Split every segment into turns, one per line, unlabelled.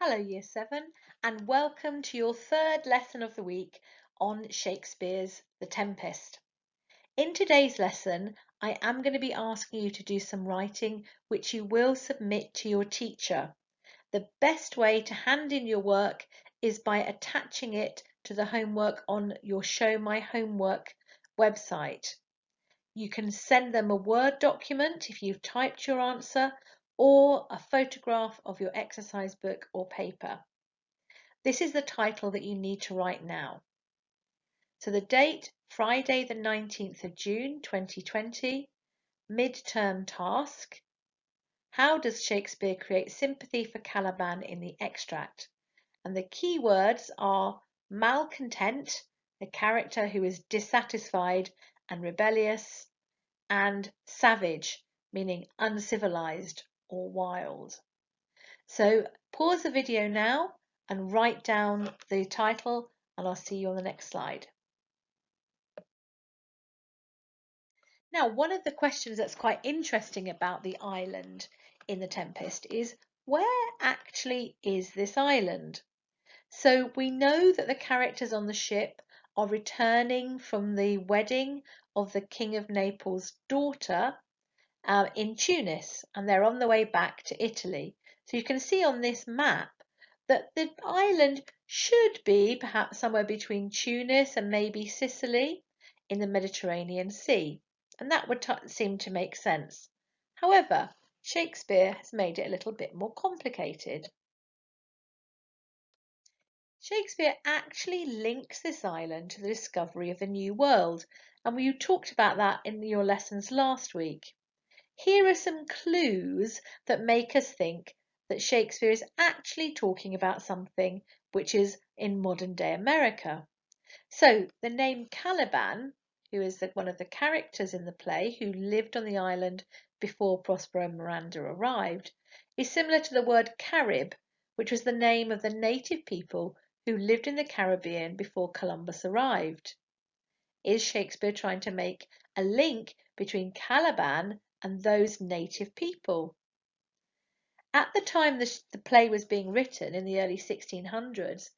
Hello, Year 7, and welcome to your third lesson of the week on Shakespeare's The Tempest. In today's lesson, I am going to be asking you to do some writing which you will submit to your teacher. The best way to hand in your work is by attaching it to the homework on your Show My Homework website. You can send them a Word document if you've typed your answer, or a photograph of your exercise book or paper. This is the title that you need to write now. So the date, Friday the 19th of June 2020, midterm task. How does Shakespeare create sympathy for Caliban in the extract? And the key words are malcontent, the character who is dissatisfied and rebellious, and savage, meaning uncivilized or wild. So pause the video now and write down the title, and I'll see you on the next slide. Now, one of the questions that's quite interesting about the island in The Tempest is, where actually is this island? So we know that the characters on the ship are returning from the wedding of the King of Naples' daughter in Tunis, and they're on the way back to Italy. So you can see on this map that the island should be perhaps somewhere between Tunis and maybe Sicily in the Mediterranean Sea, and that would seem to make sense. However, Shakespeare has made it a little bit more complicated. Shakespeare actually links this island to the discovery of the New World, and we talked about that in your lessons last week. Here are some clues that make us think that Shakespeare is actually talking about something which is in modern day America. So the name Caliban, who is one of the characters in the play who lived on the island before Prospero Miranda arrived, is similar to the word Carib, which was the name of the native people who lived in the Caribbean before Columbus arrived. Is Shakespeare trying to make a link between Caliban and those native people? At the time the play was being written in the early 1600s,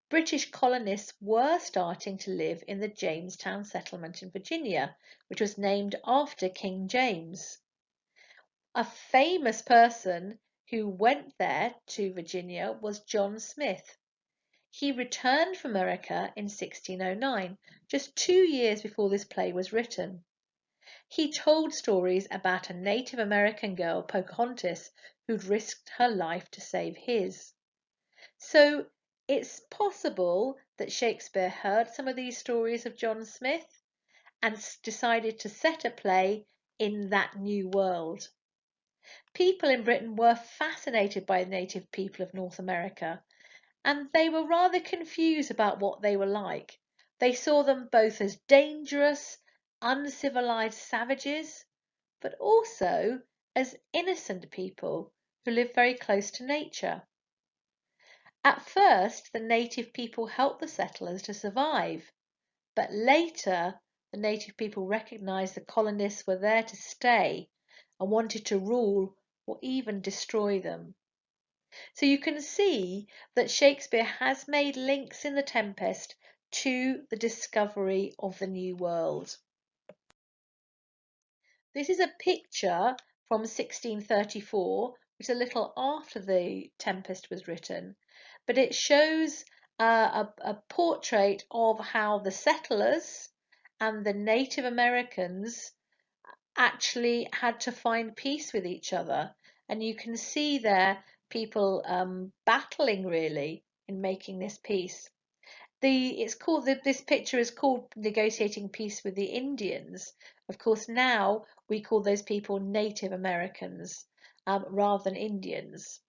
British colonists were starting to live in the Jamestown settlement in Virginia, which was named after King James. A famous person who went there to Virginia was John Smith. He returned from America in 1609, just 2 years before this play was written. He told stories about a Native American girl, Pocahontas, who'd risked her life to save his. So it's possible that Shakespeare heard some of these stories of John Smith and decided to set a play in that new world. People in Britain were fascinated by the native people of North America, and they were rather confused about what they were like. They saw them both as dangerous, uncivilized savages, but also as innocent people who lived very close to nature. At first, the native people helped the settlers to survive, but later the native people recognized the colonists were there to stay and wanted to rule or even destroy them. So you can see that Shakespeare has made links in The Tempest to the discovery of the New World. This is a picture from 1634, which is a little after The Tempest was written, but it shows a portrait of how the settlers and the Native Americans actually had to find peace with each other. And you can see there people battling really in making this peace. This picture is called Negotiating Peace with the Indians. Of course, now we call those people Native Americans rather than Indians.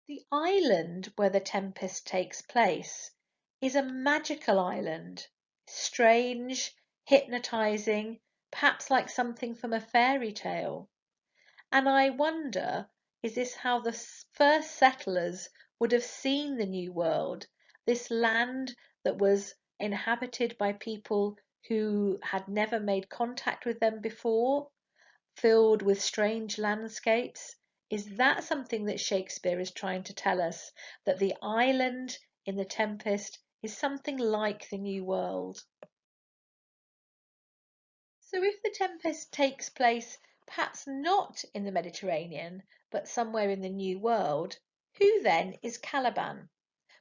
The island where the Tempest takes place is a magical island, strange, hypnotizing, perhaps like something from a fairy tale. And I wonder, is this how the first settlers would have seen the New World, this land that was inhabited by people who had never made contact with them before? filled with strange landscapes? Is that something that Shakespeare is trying to tell us? That the island in the Tempest is something like the New World? So if the Tempest takes place perhaps not in the Mediterranean, but somewhere in the New World, who then is Caliban?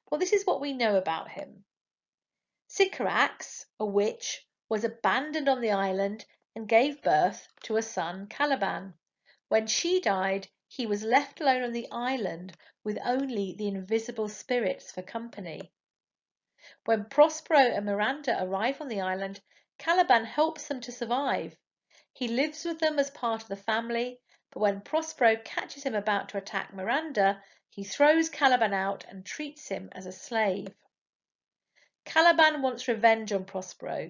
Well, this is what we know about him. Sycorax, a witch, was abandoned on the island and gave birth to a son, Caliban. When she died, he was left alone on the island with only the invisible spirits for company. When Prospero and Miranda arrive on the island, Caliban helps them to survive. He lives with them as part of the family, but when Prospero catches him about to attack Miranda, he throws Caliban out and treats him as a slave. Caliban wants revenge on Prospero,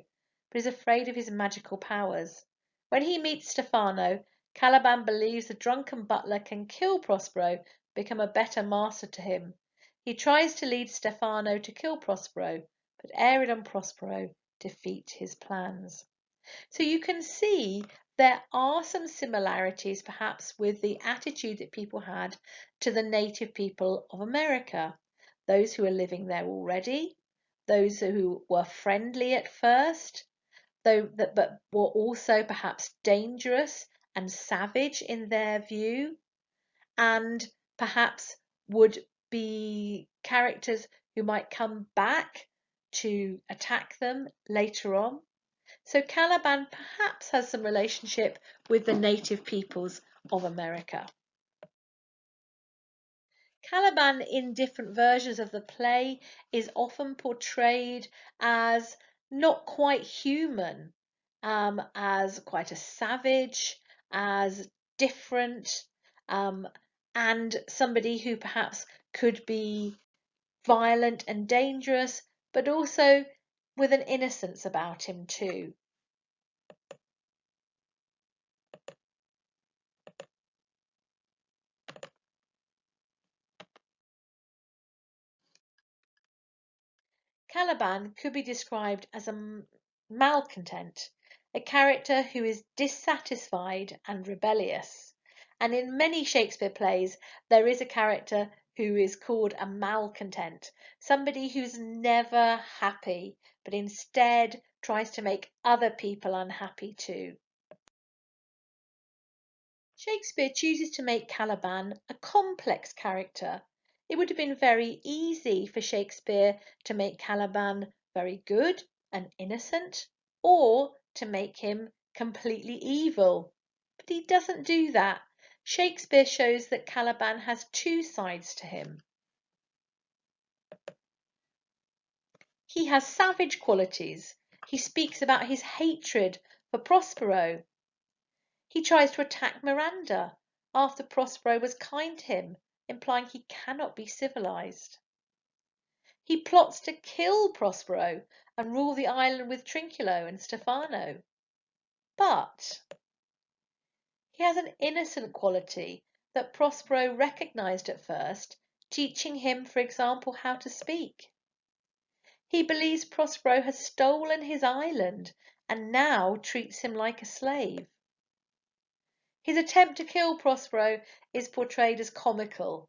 but is afraid of his magical powers. When he meets Stephano, Caliban believes the drunken butler can kill Prospero, become a better master to him. He tries to lead Stephano to kill Prospero, but Arid and Prospero defeat his plans. So you can see there are some similarities perhaps with the attitude that people had to the native people of America, those who are living there already, those who were friendly at first, but were also perhaps dangerous and savage in their view, and perhaps would be characters who might come back to attack them later on. So Caliban perhaps has some relationship with the native peoples of America. Caliban in different versions of the play is often portrayed as not quite human, as quite a savage, as different, and somebody who perhaps could be violent and dangerous, but also with an innocence about him too. Caliban could be described as a malcontent, a character who is dissatisfied and rebellious. And in many Shakespeare plays, there is a character who is called a malcontent, somebody who's never happy, but instead tries to make other people unhappy too. Shakespeare chooses to make Caliban a complex character. It would have been very easy for Shakespeare to make Caliban very good and innocent, or to make him completely evil. But he doesn't do that. Shakespeare shows that Caliban has two sides to him. He has savage qualities. He speaks about his hatred for Prospero. He tries to attack Miranda after Prospero was kind to him, implying he cannot be civilized. He plots to kill Prospero and rule the island with Trinculo and Stephano. But he has an innocent quality that Prospero recognized at first, teaching him, for example, how to speak. He believes Prospero has stolen his island and now treats him like a slave. His attempt to kill Prospero is portrayed as comical.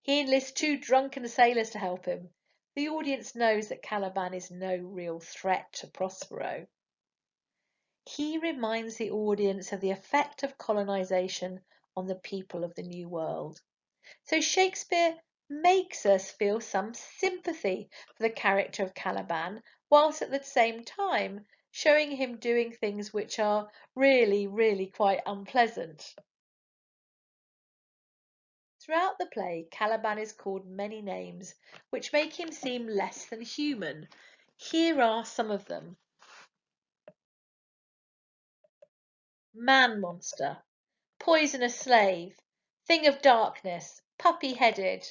He enlists two drunken sailors to help him. The audience knows that Caliban is no real threat to Prospero. He reminds the audience of the effect of colonization on the people of the New World. So Shakespeare makes us feel some sympathy for the character of Caliban, whilst at the same time showing him doing things which are really quite unpleasant. Throughout the play, Caliban is called many names, which make him seem less than human. Here are some of them. Man monster, poisonous slave, thing of darkness, puppy-headed,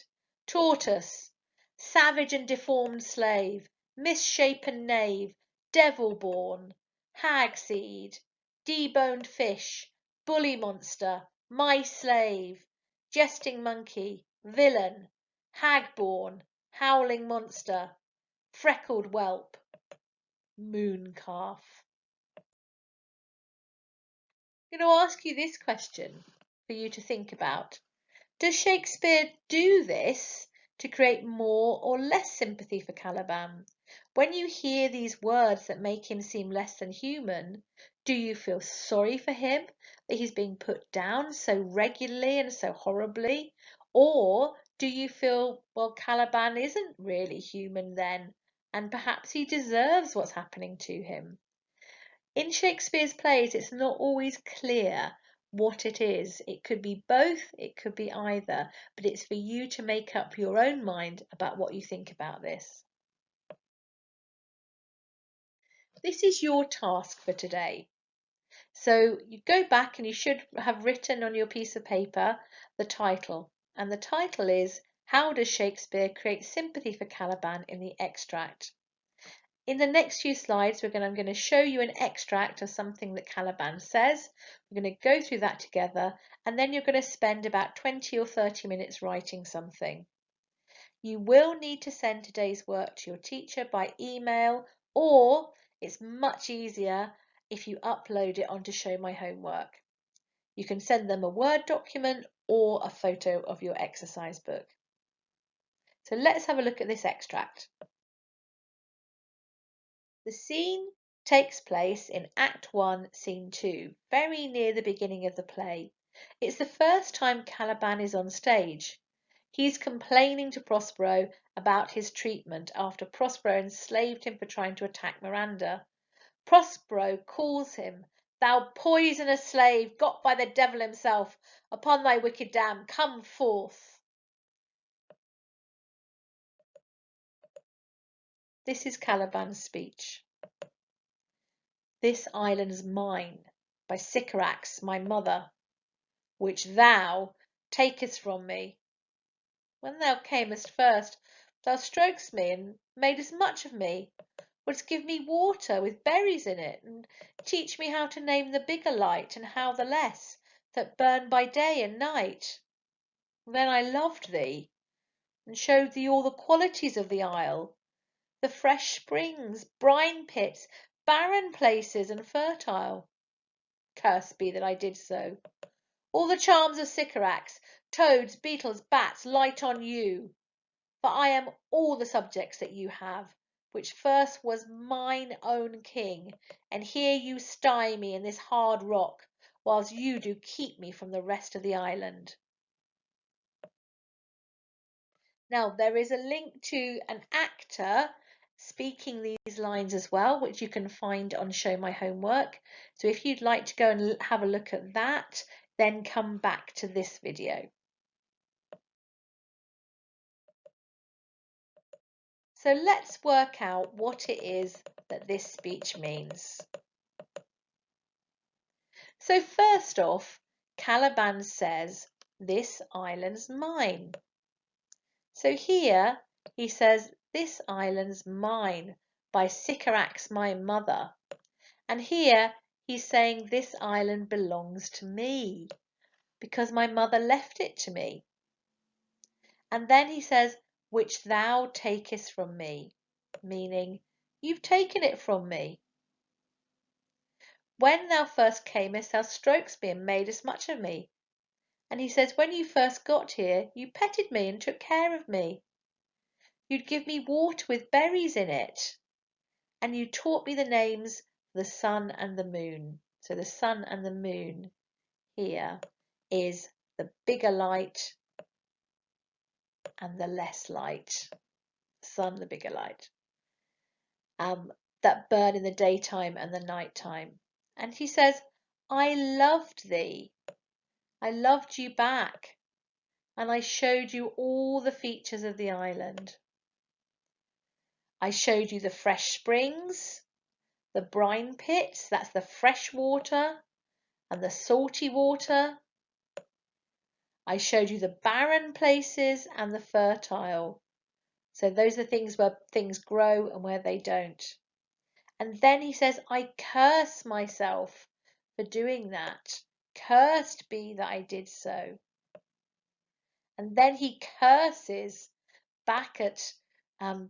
tortoise, savage and deformed slave, misshapen knave, devil-born, hag-seed, deboned fish, bully monster, my slave, jesting monkey, villain, hag-born, howling monster, freckled whelp, moon calf. I'm going to ask you this question for you to think about. Does Shakespeare do this to create more or less sympathy for Caliban? When you hear these words that make him seem less than human, do you feel sorry for him that he's being put down so regularly and so horribly? Or do you feel, well, Caliban isn't really human then, and perhaps he deserves what's happening to him? In Shakespeare's plays, it's not always clear what it is. It could be both, it could be either, but it's for you to make up your own mind about what you think about this. This is your task for today. So you go back and you should have written on your piece of paper the title. And the title is, How Does Shakespeare Create Sympathy for Caliban in the Extract? In the next few slides, I'm going to show you an extract of something that Caliban says. We're going to go through that together, and then you're going to spend about 20 or 30 minutes writing something. You will need to send today's work to your teacher by email, or it's much easier if you upload it onto Show My Homework. You can send them a Word document or a photo of your exercise book. So let's have a look at this extract. The scene takes place in Act 1, Scene 2, very near the beginning of the play. It's the first time Caliban is on stage. He's complaining to Prospero about his treatment after Prospero enslaved him for trying to attack Miranda. Prospero calls him, "Thou poisonous slave, got by the devil himself, upon thy wicked dam, come forth." This is Caliban's speech. This island's mine, by Sycorax my mother, which thou takest from me. When thou camest first, thou strokest me, and madest much of me, wouldst give me water with berries in it, and teach me how to name the bigger light, and how the less, that burn by day and night. Then I loved thee, and showed thee all the qualities of the isle, the fresh springs, brine pits, barren places, and fertile. Cursed be that I did so. All the charms of Sycorax, toads, beetles, bats, light on you. For I am all the subjects that you have, which first was mine own king, and here you stye me in this hard rock, whilst you do keep me from the rest of the island. Now, there is a link to an actor speaking these lines as well, which you can find on Show My Homework. So if you'd like to go and have a look at that, then come back to this video. So let's work out what it is that this speech means. So first off, Caliban says, "This island's mine." So here he says, "This island's mine by Sycorax my mother." And here he's saying this island belongs to me because my mother left it to me. And then he says, "which thou takest from me," meaning you've taken it from me. When thou first camest, thou strokest me and madest much of me. And he says, when you first got here, you petted me and took care of me. You'd give me water with berries in it. And you taught me the names of the sun and the moon. So the sun and the moon here is the bigger light and the less light. The sun, the bigger light. That burn in the daytime and the nighttime. And he says, I loved thee. I loved you back. And I showed you all the features of the island. I showed you the fresh springs, the brine pits, that's the fresh water, and the salty water. I showed you the barren places and the fertile. So those are things where things grow and where they don't. And then he says, I curse myself for doing that. Cursed be that I did so. And then he curses back at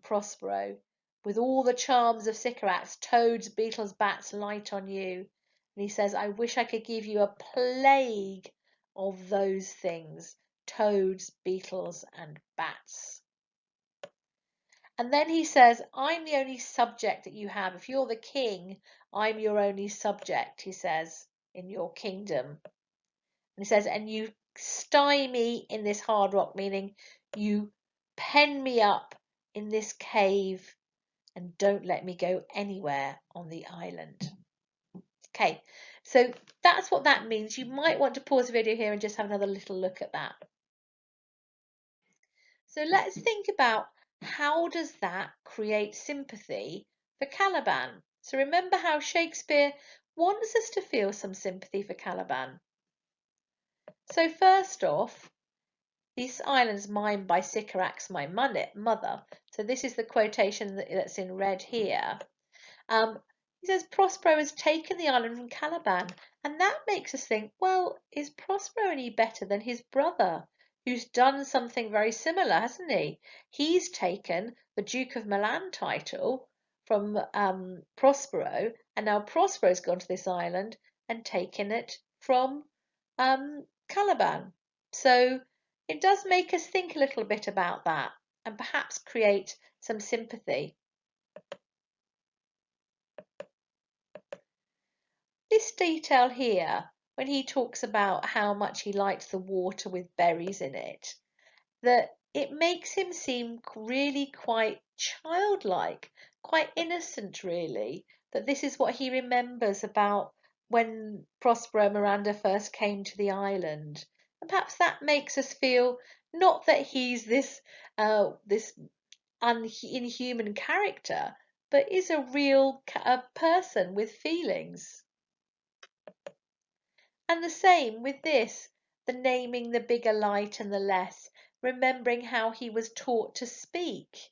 Prospero with all the charms of Sycorax, toads, beetles, bats, light on you. And he says, I wish I could give you a plague of those things, toads, beetles, and bats. And then he says, I'm the only subject that you have. If you're the king, I'm your only subject, he says, in your kingdom. And he says, and you stymie in this hard rock, meaning you pen me up in this cave and don't let me go anywhere on the island. Okay, so that's what that means. You might want to pause the video here and just have another little look at that. So let's think about how does that create sympathy for Caliban. So remember how Shakespeare wants us to feel some sympathy for Caliban. So first off, this island's mine by Sycorax, my mother. So this is the quotation that's in red here. He says Prospero has taken the island from Caliban, and that makes us think, well, is Prospero any better than his brother, who's done something very similar, hasn't he? He's taken the Duke of Milan title from Prospero, and now Prospero's gone to this island and taken it from Caliban. So it does make us think a little bit about that and perhaps create some sympathy. This detail here, when he talks about how much he likes the water with berries in it, that it makes him seem really quite childlike, quite innocent really, that this is what he remembers about when Prospero and Miranda first came to the island. And perhaps that makes us feel not that he's this inhuman character, but is a real person with feelings. And the same with this, the naming the bigger light and the less, remembering how he was taught to speak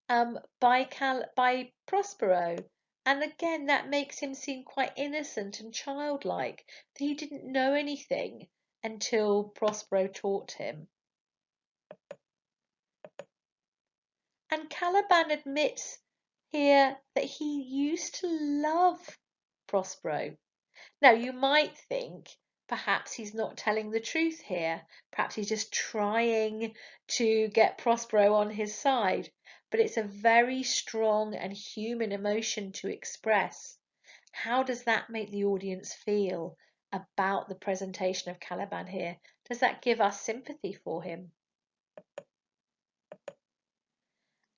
by Prospero. And again, that makes him seem quite innocent and childlike, that he didn't know anything until Prospero taught him. And Caliban admits here that he used to love Prospero. Now, you might think perhaps he's not telling the truth here. Perhaps he's just trying to get Prospero on his side. But it's a very strong and human emotion to express. How does that make the audience feel about the presentation of Caliban here? Does that give us sympathy for him?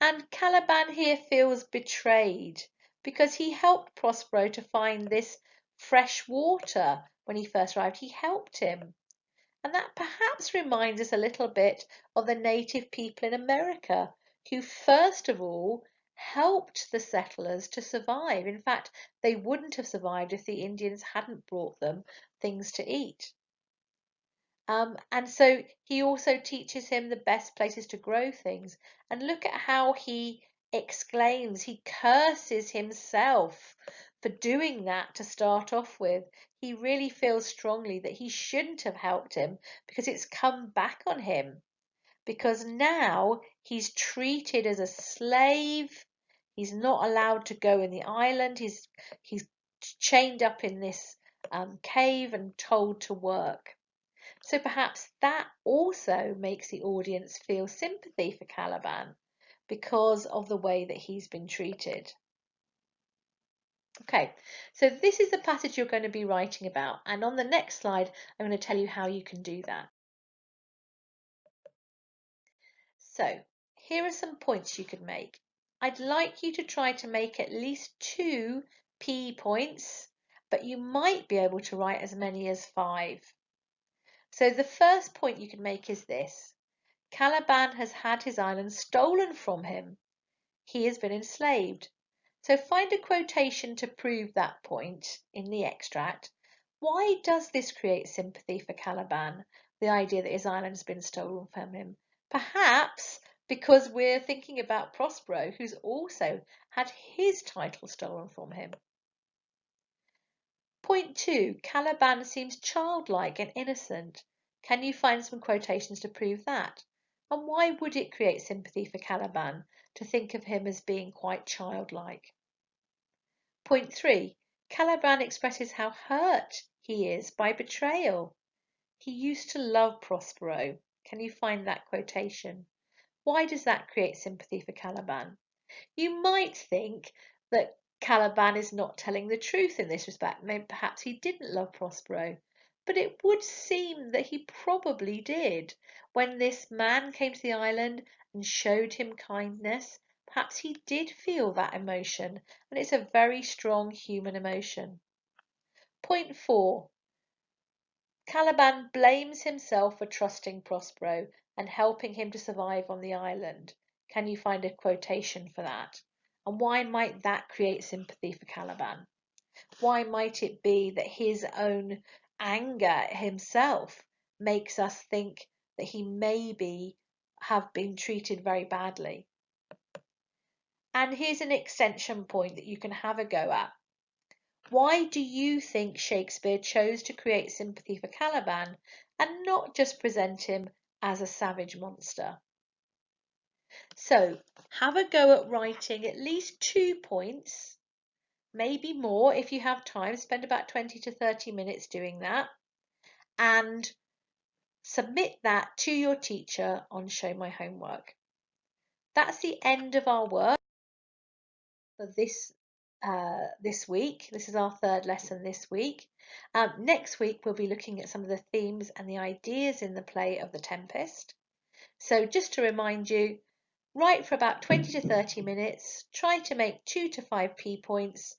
And Caliban here feels betrayed because he helped Prospero to find this fresh water when he first arrived. He helped him. And that perhaps reminds us a little bit of the native people in America who first of all helped the settlers to survive. In fact, they wouldn't have survived if the Indians hadn't brought them things to eat. And so he also teaches him the best places to grow things. And look at how he exclaims, he curses himself for doing that to start off with. He really feels strongly that he shouldn't have helped him because it's come back on him. Because now he's treated as a slave. He's not allowed to go in the island. He's chained up in this cave and told to work. So perhaps that also makes the audience feel sympathy for Caliban because of the way that he's been treated. Okay, so this is the passage you're going to be writing about, and on the next slide I'm going to tell you how you can do that. So here are some points you could make. I'd like you to try to make at least 2 P points, but you might be able to write as many as 5. So the first point you can make is this. Caliban has had his island stolen from him. He has been enslaved. So find a quotation to prove that point in the extract. Why does this create sympathy for Caliban, the idea that his island has been stolen from him? Perhaps because we're thinking about Prospero, who's also had his title stolen from him. Point 2, Caliban seems childlike and innocent. Can you find some quotations to prove that? And why would it create sympathy for Caliban to think of him as being quite childlike? Point 3, Caliban expresses how hurt he is by betrayal. He used to love Prospero. Can you find that quotation? Why does that create sympathy for Caliban? You might think that Caliban is not telling the truth in this respect. Maybe perhaps he didn't love Prospero, but it would seem that he probably did. When this man came to the island and showed him kindness, perhaps he did feel that emotion, and it's a very strong human emotion. Point 4. Caliban blames himself for trusting Prospero and helping him to survive on the island. Can you find a quotation for that? And why might that create sympathy for Caliban? Why might it be that his own anger himself makes us think that he maybe have been treated very badly? And here's an extension point that you can have a go at. Why do you think Shakespeare chose to create sympathy for Caliban and not just present him as a savage monster? So have a go at writing at least 2 points, maybe more if you have time. Spend about 20 to 30 minutes doing that and submit that to your teacher on Show My Homework. That's the end of our work for this week. This is our third lesson this week. Next week we'll be looking at some of the themes and the ideas in the play of The Tempest. So just to remind you, write for about 20 to 30 minutes, try to make 2 to 5 P points.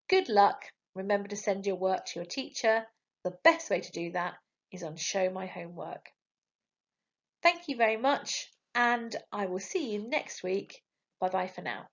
Good luck. Remember to send your work to your teacher. The best way to do that is on Show My Homework. Thank you very much, and I will see you next week. Bye bye for now.